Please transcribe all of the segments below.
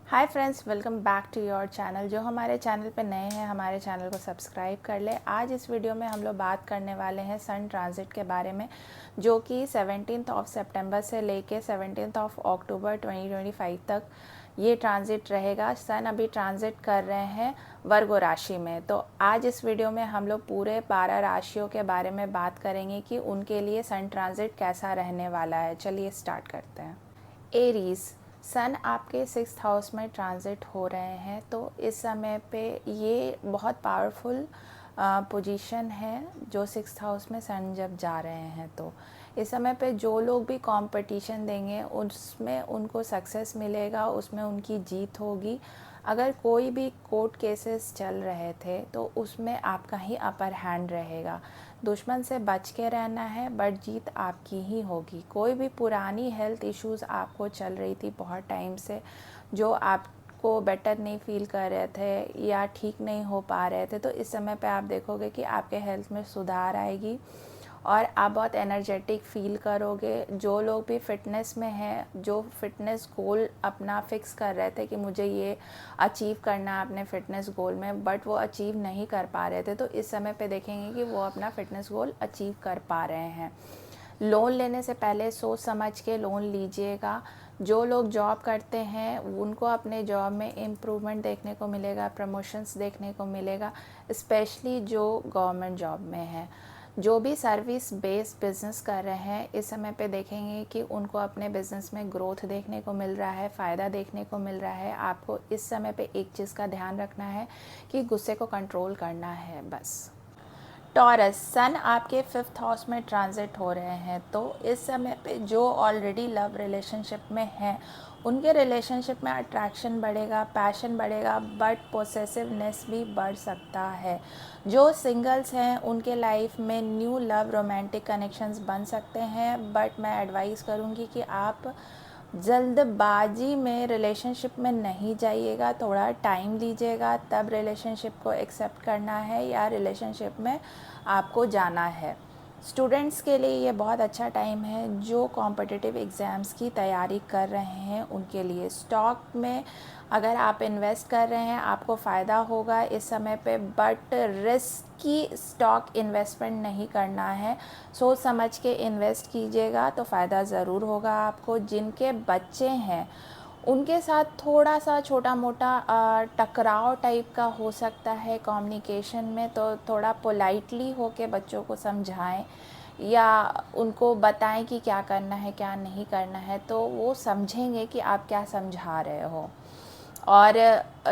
Hi friends, welcome back to your channel. जो हमारे channel पे नए हैं, हमारे चैनल को सब्सक्राइब कर ले। आज इस वीडियो में हम लोग बात करने वाले हैं सन ट्रांजिट के बारे में, जो कि 17 सितंबर से लेके 17 अक्टूबर 2025 तक ये ट्रांजिट रहेगा। सन अभी ट्रांजिट कर रहे हैं वर्गो राशि में। तो आज इस वीडियो में हम लोग पूरे 12 राशियों के बारे में बात करेंगे कि उनके लिए सन ट्रांजिट कैसा रहने वाला है। चलिए स्टार्ट करते हैं। एरीज़, सन आपके 6th हाउस में ट्रांजिट हो रहे हैं, तो इस समय पे ये बहुत पावरफुल पोजीशन है। जो 6th हाउस में सन जब जा रहे हैं, तो इस समय पे जो लोग भी कंपटीशन देंगे उसमें उनको सक्सेस मिलेगा, उसमें उनकी जीत होगी। अगर कोई भी कोर्ट केसेस चल रहे थे तो उसमें आपका ही अपर हैंड रहेगा। दुश्मन से बच के रहना है, बट जीत आपकी ही होगी। कोई भी पुरानी हेल्थ इश्यूज़ आपको चल रही थी बहुत टाइम से, जो आपको बेटर नहीं फील कर रहे थे या ठीक नहीं हो पा रहे थे, तो इस समय पे आप देखोगे कि आपके हेल्थ में सुधार आएगी और आप बहुत एनर्जेटिक फील करोगे। जो लोग भी फिटनेस में हैं, जो फिटनेस गोल अपना फिक्स कर रहे थे कि मुझे ये अचीव करना है अपने फिटनेस गोल में, बट वो अचीव नहीं कर पा रहे थे, तो इस समय पे देखेंगे कि वो अपना फिटनेस गोल अचीव कर पा रहे हैं। लोन लेने से पहले सोच समझ के लोन लीजिएगा। जो लोग जॉब करते हैं उनको अपने जॉब में इम्प्रूवमेंट देखने को मिलेगा, प्रमोशंस देखने को मिलेगा, स्पेशली जो गवर्नमेंट जॉब में है। जो भी सर्विस बेस्ड बिज़नेस कर रहे हैं, इस समय पे देखेंगे कि उनको अपने बिज़नेस में ग्रोथ देखने को मिल रहा है, फ़ायदा देखने को मिल रहा है। आपको इस समय पे एक चीज़ का ध्यान रखना है कि गुस्से को कंट्रोल करना है बस। टॉरस, सन आपके 5th हाउस में ट्रांजिट हो रहे हैं, तो इस समय पे जो ऑलरेडी लव रिलेशनशिप में हैं उनके रिलेशनशिप में अट्रैक्शन बढ़ेगा, पैशन बढ़ेगा, बट पोसेसिवनेस भी बढ़ सकता है। जो सिंगल्स हैं उनके लाइफ में न्यू लव रोमांटिक कनेक्शंस बन सकते हैं, बट मैं एडवाइस करूँगी कि आप जल्दबाजी में रिलेशनशिप में नहीं जाइएगा। थोड़ा टाइम लीजिएगा, तब रिलेशनशिप को एक्सेप्ट करना है या रिलेशनशिप में आपको जाना है। स्टूडेंट्स के लिए ये बहुत अच्छा टाइम है। जो कॉम्पिटिटिव एग्ज़ाम्स की तैयारी कर रहे हैं उनके लिए स्टॉक में अगर आप इन्वेस्ट कर रहे हैं आपको फ़ायदा होगा इस समय पे, बट रिस्की स्टॉक इन्वेस्टमेंट नहीं करना है। सोच समझ के इन्वेस्ट कीजिएगा तो फ़ायदा ज़रूर होगा आपको। जिनके बच्चे हैं उनके साथ थोड़ा सा छोटा मोटा टकराव टाइप का हो सकता है कम्युनिकेशन में, तो थोड़ा पोलाइटली होके बच्चों को समझाएं या उनको बताएं कि क्या करना है क्या नहीं करना है, तो वो समझेंगे कि आप क्या समझा रहे हो। और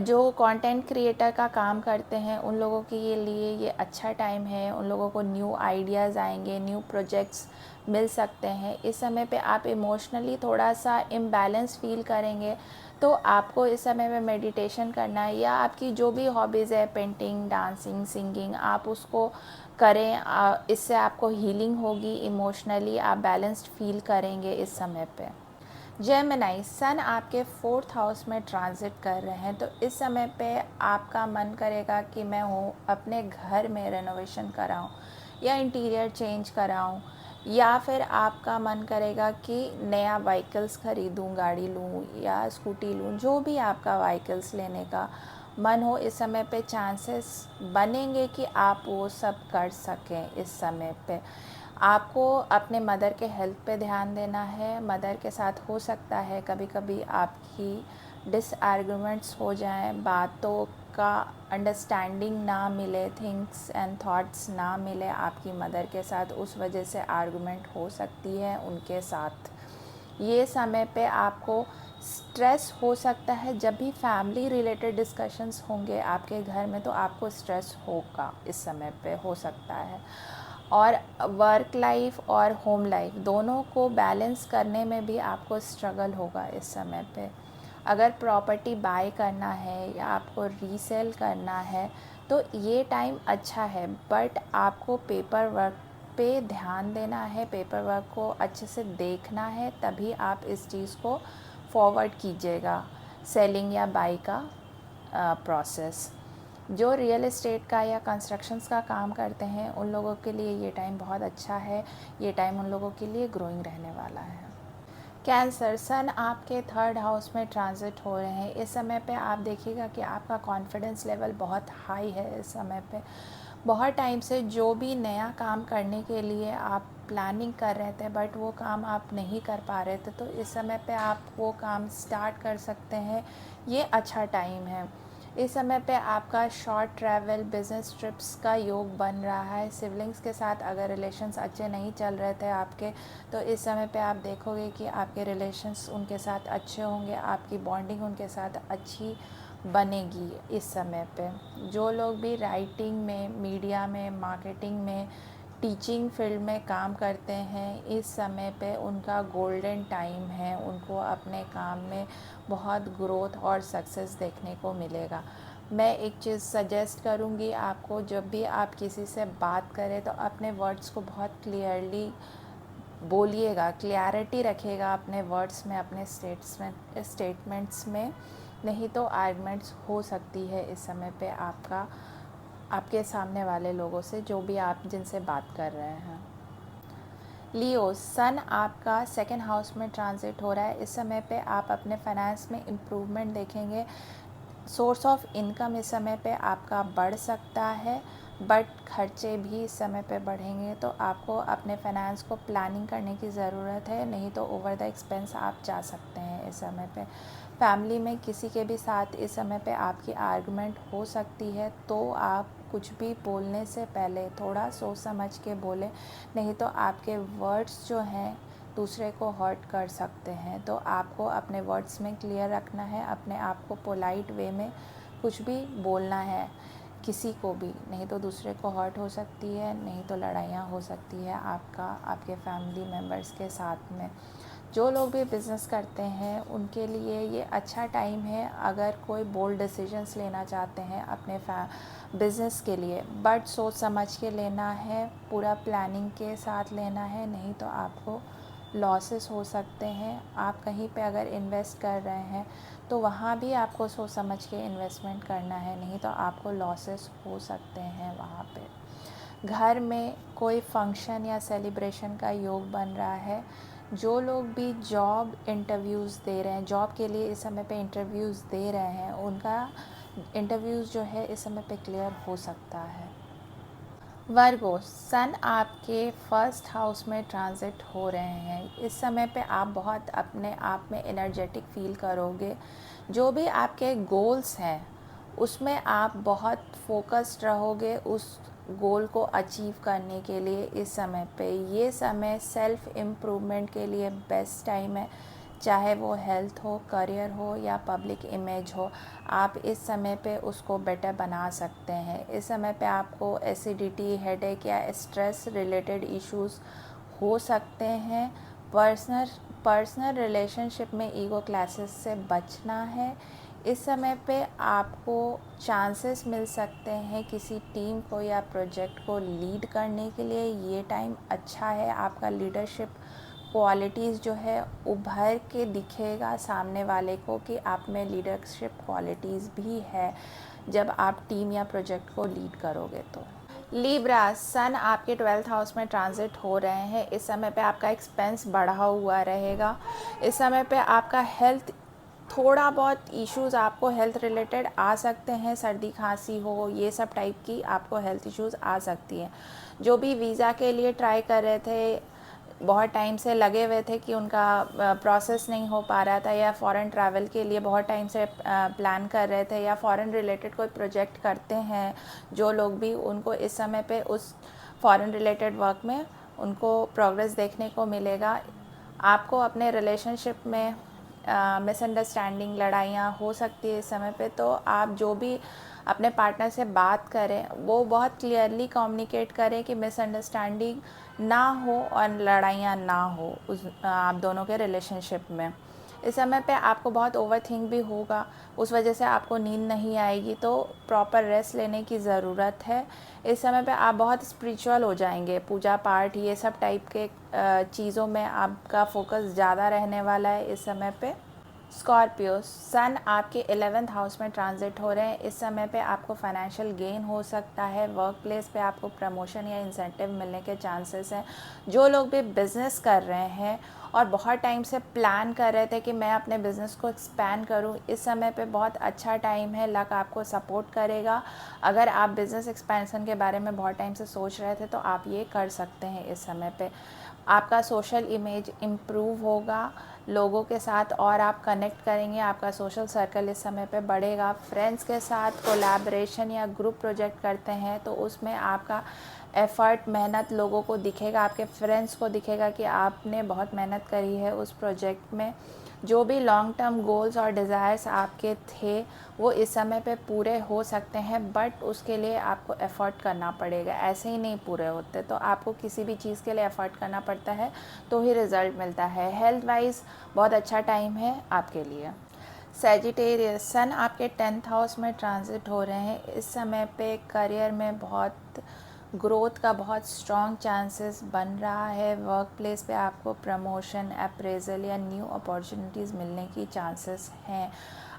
जो कंटेंट क्रिएटर का काम करते हैं उन लोगों के लिए ये अच्छा टाइम है। उन लोगों को न्यू आइडियाज़ आएंगे, न्यू प्रोजेक्ट्स मिल सकते हैं। इस समय पे आप इमोशनली थोड़ा सा इम्बैलेंस फील करेंगे, तो आपको इस समय में मेडिटेशन करना है या आपकी जो भी हॉबीज़ है, पेंटिंग, डांसिंग, सिंगिंग, आप उसको करें। इससे आपको हीलिंग होगी, इमोशनली आप बैलेंस्ड फील करेंगे इस समय पे। जेमिनी, सन आपके 4th हाउस में ट्रांजिट कर रहे हैं, तो इस समय पे आपका मन करेगा कि मैं अपने घर में रेनोवेशन कराऊं या इंटीरियर चेंज कराऊं, या फिर आपका मन करेगा कि नया व्हीकल्स ख़रीदूं, गाड़ी लूं या स्कूटी लूं। जो भी आपका व्हीकल्स लेने का मन हो, इस समय पे चांसेस बनेंगे कि आप वो सब कर सकें। इस समय पे आपको अपने मदर के हेल्थ पे ध्यान देना है। मदर के साथ हो सकता है कभी कभी आपकी डिसआर्गुमेंट्स हो जाएं, बातों का अंडरस्टैंडिंग ना मिले, थिंग्स एंड थॉट्स ना मिले आपकी मदर के साथ, उस वजह से आर्गुमेंट हो सकती है उनके साथ। ये समय पे आपको स्ट्रेस हो सकता है। जब भी फैमिली रिलेटेड डिस्कशंस होंगे आपके घर में, तो आपको स्ट्रेस होगा इस समय पे, हो सकता है। और वर्क लाइफ और होम लाइफ दोनों को बैलेंस करने में भी आपको स्ट्रगल होगा इस समय पे। अगर प्रॉपर्टी बाय करना है या आपको रीसेल करना है तो ये टाइम अच्छा है, बट आपको पेपर वर्क पे ध्यान देना है, पेपर वर्क को अच्छे से देखना है, तभी आप इस चीज़ को फॉरवर्ड कीजिएगा, सेलिंग या बाई का प्रोसेस। जो रियल एस्टेट का या कंस्ट्रक्शंस का काम करते हैं उन लोगों के लिए ये टाइम बहुत अच्छा है। ये टाइम उन लोगों के लिए ग्रोइंग रहने वाला है। कैंसर, सन आपके थर्ड हाउस में ट्रांजिट हो रहे हैं। इस समय पे आप देखिएगा कि आपका कॉन्फिडेंस लेवल बहुत हाई है। इस समय पे बहुत टाइम से जो भी नया काम करने के लिए आप प्लानिंग कर रहे थे बट वो काम आप नहीं कर पा रहे थे, तो इस समय पे आप वो काम स्टार्ट कर सकते हैं। ये अच्छा टाइम है। इस समय पे आपका शॉर्ट ट्रैवल, बिज़नेस ट्रिप्स का योग बन रहा है। सिबलिंग्स के साथ अगर रिलेशंस अच्छे नहीं चल रहे थे आपके, तो इस समय पे आप देखोगे कि आपके रिलेशंस उनके साथ अच्छे होंगे, आपकी बॉन्डिंग उनके साथ अच्छी बनेगी। इस समय पे जो लोग भी राइटिंग में, मीडिया में, मार्केटिंग में, टीचिंग फील्ड में काम करते हैं, इस समय पे उनका गोल्डन टाइम है। उनको अपने काम में बहुत ग्रोथ और सक्सेस देखने को मिलेगा। मैं एक चीज़ सजेस्ट करूँगी आपको, जब भी आप किसी से बात करें तो अपने वर्ड्स को बहुत क्लियरली बोलिएगा, क्लैरिटी रखिएगा अपने वर्ड्स में, अपने स्टेटमेंट्स में। नहीं तो आर्गुमेंट्स हो सकती है इस समय पे आपके सामने वाले लोगों से, जो भी आप जिनसे बात कर रहे हैं। लियो, सन आपका सेकंड हाउस में ट्रांजिट हो रहा है। इस समय पे आप अपने फाइनेंस में इम्प्रूवमेंट देखेंगे। सोर्स ऑफ इनकम इस समय पे आपका बढ़ सकता है, बट खर्चे भी इस समय पे बढ़ेंगे, तो आपको अपने फाइनेंस को प्लानिंग करने की ज़रूरत है। नहीं तो ओवर द एक्सपेंस आप जा सकते हैं इस समय पे। फैमिली में किसी के भी साथ इस समय पे आपकी आर्गुमेंट हो सकती है, तो आप कुछ भी बोलने से पहले थोड़ा सोच समझ के बोलें। नहीं तो आपके वर्ड्स जो हैं दूसरे को हर्ट कर सकते हैं। तो आपको अपने वर्ड्स में क्लियर रखना है, अपने आप को पोलाइट वे में कुछ भी बोलना है किसी को भी, नहीं तो दूसरे को हर्ट हो सकती है, नहीं तो लड़ाइयाँ हो सकती है आपके फैमिली मेम्बर्स के साथ में। जो लोग भी बिज़नेस करते हैं उनके लिए ये अच्छा टाइम है, अगर कोई बोल्ड डिसीजंस लेना चाहते हैं अपने बिज़नेस के लिए, बट सोच समझ के लेना है, पूरा प्लानिंग के साथ लेना है। नहीं तो आपको लॉसेस हो सकते हैं। आप कहीं पे अगर इन्वेस्ट कर रहे हैं तो वहाँ भी आपको सोच समझ के इन्वेस्टमेंट करना है, नहीं तो आपको लॉसेस हो सकते हैं वहाँ पे। घर में कोई फंक्शन या सेलिब्रेशन का योग बन रहा है। जो लोग भी जॉब इंटरव्यूज़ दे रहे हैं, जॉब के लिए इस समय पे इंटरव्यूज़ दे रहे हैं, उनका इंटरव्यूज़ जो है इस समय पे क्लियर हो सकता है। वर्गो, सन आपके फर्स्ट हाउस में ट्रांजिट हो रहे हैं। इस समय पे आप बहुत अपने आप में एनर्जेटिक फील करोगे। जो भी आपके गोल्स हैं उसमें आप बहुत फोकस्ड रहोगे उस गोल को अचीव करने के लिए। इस समय पे ये समय सेल्फ इम्प्रूवमेंट के लिए बेस्ट टाइम है, चाहे वो हेल्थ हो, करियर हो या पब्लिक इमेज हो। आप इस समय पे उसको बेटर बना सकते हैं। इस समय पे आपको एसिडिटी, हेडेक या स्ट्रेस रिलेटेड इश्यूज़ हो सकते हैं। पर्सनल रिलेशनशिप में ईगो क्लैशेस से बचना है। इस समय पे आपको चांसेस मिल सकते हैं किसी टीम को या प्रोजेक्ट को लीड करने के लिए। ये टाइम अच्छा है, आपका लीडरशिप क्वालिटीज़ जो है उभर के दिखेगा सामने वाले को कि आप में लीडरशिप क्वालिटीज़ भी है जब आप टीम या प्रोजेक्ट को लीड करोगे। तो लिब्रा, सन आपके 12th हाउस में ट्रांजिट हो रहे हैं। इस समय पे आपका एक्सपेंस बढ़ा हुआ रहेगा। इस समय पे आपका हेल्थ, थोड़ा बहुत इश्यूज़ आपको हेल्थ रिलेटेड आ सकते हैं। सर्दी खांसी हो, ये सब टाइप की आपको हेल्थ इश्यूज़ आ सकती हैं। जो भी वीज़ा के लिए ट्राई कर रहे थे, बहुत टाइम से लगे हुए थे कि उनका प्रोसेस नहीं हो पा रहा था, या फ़ॉरेन ट्रैवल के लिए बहुत टाइम से प्लान कर रहे थे, या फ़ॉरेन रिलेटेड कोई प्रोजेक्ट करते हैं जो लोग भी, उनको इस समय पे उस फ़ॉरेन रिलेटेड वर्क में उनको प्रोग्रेस देखने को मिलेगा। आपको अपने रिलेशनशिप में मिसअंडरस्टैंडिंग, लड़ाइयाँ हो सकती है इस समय पे। तो आप जो भी अपने पार्टनर से बात करें वो बहुत क्लियरली कम्युनिकेट करें कि मिसअंडरस्टैंडिंग ना हो और लड़ाइयाँ ना हो उस आप दोनों के रिलेशनशिप में। इस समय पे आपको बहुत ओवरथिंक भी होगा, उस वजह से आपको नींद नहीं आएगी, तो प्रॉपर रेस्ट लेने की ज़रूरत है। इस समय पे आप बहुत स्पिरिचुअल हो जाएंगे, पूजा पाठ ये सब टाइप के चीज़ों में आपका फोकस ज़्यादा रहने वाला है इस समय पे। स्कॉर्पियो, सन आपके 11th हाउस में ट्रांजिट हो रहे हैं। इस समय पे आपको फाइनेंशियल गेन हो सकता है। वर्क प्लेस पे आपको प्रमोशन या इंसेंटिव मिलने के चांसेस हैं। जो लोग भी बिज़नेस कर रहे हैं और बहुत टाइम से प्लान कर रहे थे कि मैं अपने बिज़नेस को एक्सपैंड करूं, इस समय पे बहुत अच्छा टाइम है। लक आपको सपोर्ट करेगा। अगर आप बिज़नेस एक्सपेंशन के बारे में बहुत टाइम से सोच रहे थे तो आप ये कर सकते हैं। इस समय पे आपका सोशल इमेज इम्प्रूव होगा, लोगों के साथ और आप कनेक्ट करेंगे। आपका सोशल सर्कल इस समय पे बढ़ेगा। फ्रेंड्स के साथ कोलैबोरेशन या ग्रुप प्रोजेक्ट करते हैं तो उसमें आपका एफ़र्ट, मेहनत लोगों को दिखेगा, आपके फ्रेंड्स को दिखेगा कि आपने बहुत मेहनत करी है उस प्रोजेक्ट में। जो भी लॉन्ग टर्म गोल्स और डिज़ायर्स आपके थे वो इस समय पे पूरे हो सकते हैं, बट उसके लिए आपको एफ़र्ट करना पड़ेगा। ऐसे ही नहीं पूरे होते, तो आपको किसी भी चीज़ के लिए एफ़र्ट करना पड़ता है तो ही रिज़ल्ट मिलता है। हेल्थ वाइज बहुत अच्छा टाइम है आपके लिए। सैजिटेरियस, सन आपके 10th हाउस में ट्रांजिट हो रहे हैं। इस समय पे करियर में बहुत ग्रोथ का बहुत स्ट्रॉन्ग चांसेस बन रहा है। वर्क प्लेस पे आपको प्रमोशन, अप्रेजल या न्यू अपॉर्चुनिटीज़ मिलने की चांसेस हैं।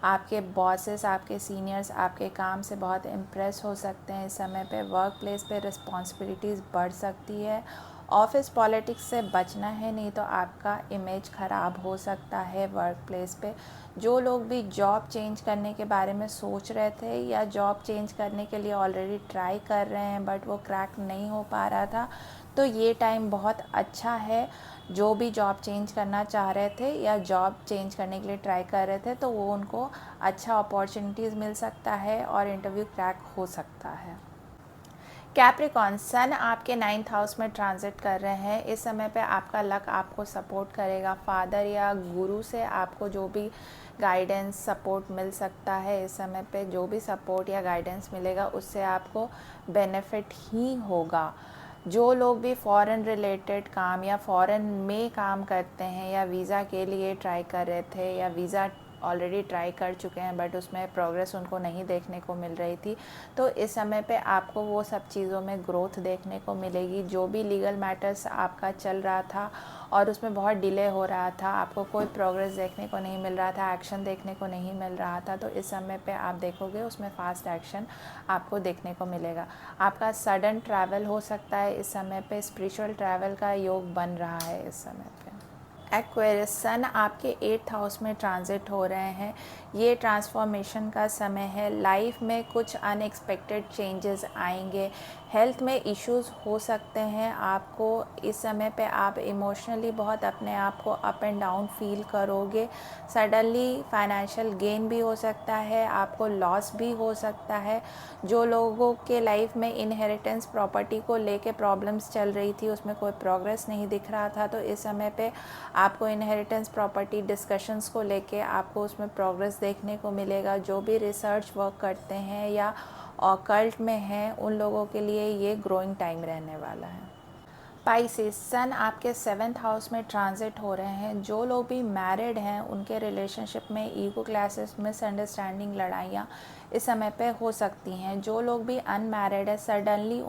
आपके बॉसेस, आपके सीनियर्स आपके काम से बहुत इम्प्रेस हो सकते हैं। इस समय पे वर्क प्लेस पे रिस्पॉन्सिबिलिटीज़ बढ़ सकती है। ऑफिस पॉलिटिक्स से बचना है, नहीं तो आपका इमेज ख़राब हो सकता है वर्क प्लेस पे। जो लोग भी जॉब चेंज करने के बारे में सोच रहे थे या जॉब चेंज करने के लिए ऑलरेडी ट्राई कर रहे हैं बट वो क्रैक नहीं हो पा रहा था, तो ये टाइम बहुत अच्छा है। जो भी जॉब चेंज करना चाह रहे थे या जॉब चेंज करने के लिए ट्राई कर रहे थे तो वो उनको अच्छा अपॉर्चुनिटीज़ मिल सकता है और इंटरव्यू क्रैक हो सकता है। कैप्रिकॉन, सन आपके 9th हाउस में ट्रांजिट कर रहे हैं। इस समय पे आपका लक आपको सपोर्ट करेगा। फादर या गुरु से आपको जो भी गाइडेंस सपोर्ट मिल सकता है, इस समय पे जो भी सपोर्ट या गाइडेंस मिलेगा उससे आपको बेनिफिट ही होगा। जो लोग भी फ़ॉरेन रिलेटेड काम या फ़ॉरेन में काम करते हैं या वीज़ा के लिए ट्राई कर रहे थे या वीज़ा ऑलरेडी ट्राई कर चुके हैं बट उसमें प्रोग्रेस उनको नहीं देखने को मिल रही थी, तो इस समय पे आपको वो सब चीज़ों में ग्रोथ देखने को मिलेगी। जो भी लीगल मैटर्स आपका चल रहा था और उसमें बहुत डिले हो रहा था, आपको कोई प्रोग्रेस देखने को नहीं मिल रहा था, एक्शन देखने को नहीं मिल रहा था, तो इस समय पे आप देखोगे उसमें फ़ास्ट एक्शन आपको देखने को मिलेगा। आपका सडन ट्रैवल हो सकता है। इस समय पे स्पिरिचुअल ट्रैवल का योग बन रहा है इस समय पे। एक्वेरियस, सन आपके 8th हाउस में ट्रांजिट हो रहे हैं। ये ट्रांसफॉर्मेशन का समय है। लाइफ में कुछ अनएक्सपेक्टेड चेंजेस आएंगे। हेल्थ में इश्यूज़ हो सकते हैं आपको। इस समय पे आप इमोशनली बहुत अपने आप को अप एंड डाउन फील करोगे। सडनली फाइनेंशियल गेन भी हो सकता है, आपको लॉस भी हो सकता है। जो लोगों के लाइफ में इनहेरिटेंस प्रॉपर्टी को लेके प्रॉब्लम्स चल रही थी, उसमें कोई प्रोग्रेस नहीं दिख रहा था, तो इस समय पे आपको इनहेरिटेंस प्रॉपर्टी डिस्कशंस को लेके आपको उसमें प्रोग्रेस देखने को मिलेगा। जो भी रिसर्च वर्क करते हैं या ऑकल्ट में हैं उन लोगों के लिए ये ग्रोइंग टाइम रहने वाला है। पाइसेस, सन आपके 7th हाउस में ट्रांजिट हो रहे हैं। जो लोग भी मैरिड हैं उनके रिलेशनशिप में ईगो क्लैशेस, मिसअंडरस्टैंडिंग, लड़ाइयाँ इस समय पे हो सकती हैं। जो लोग भी अनमैरिड है, सडनली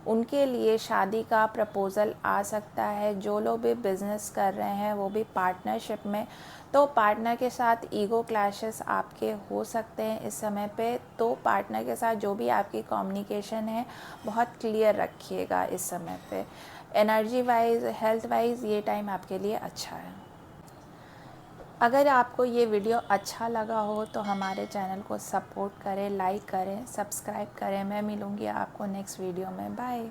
उनके लिए शादी का प्रपोज़ल आ सकता है। जो लोग भी बिज़नेस कर रहे हैं वो भी पार्टनरशिप में, तो पार्टनर के साथ ईगो क्लैशेस आपके हो सकते हैं इस समय पे। तो पार्टनर के साथ जो भी आपकी कम्युनिकेशन है बहुत क्लियर रखिएगा इस समय पे। एनर्जी वाइज, हेल्थ वाइज ये टाइम आपके लिए अच्छा है। अगर आपको ये वीडियो अच्छा लगा हो तो हमारे चैनल को सपोर्ट करें, लाइक करें, सब्सक्राइब करें। मैं मिलूँगी आपको नेक्स्ट वीडियो में। बाय।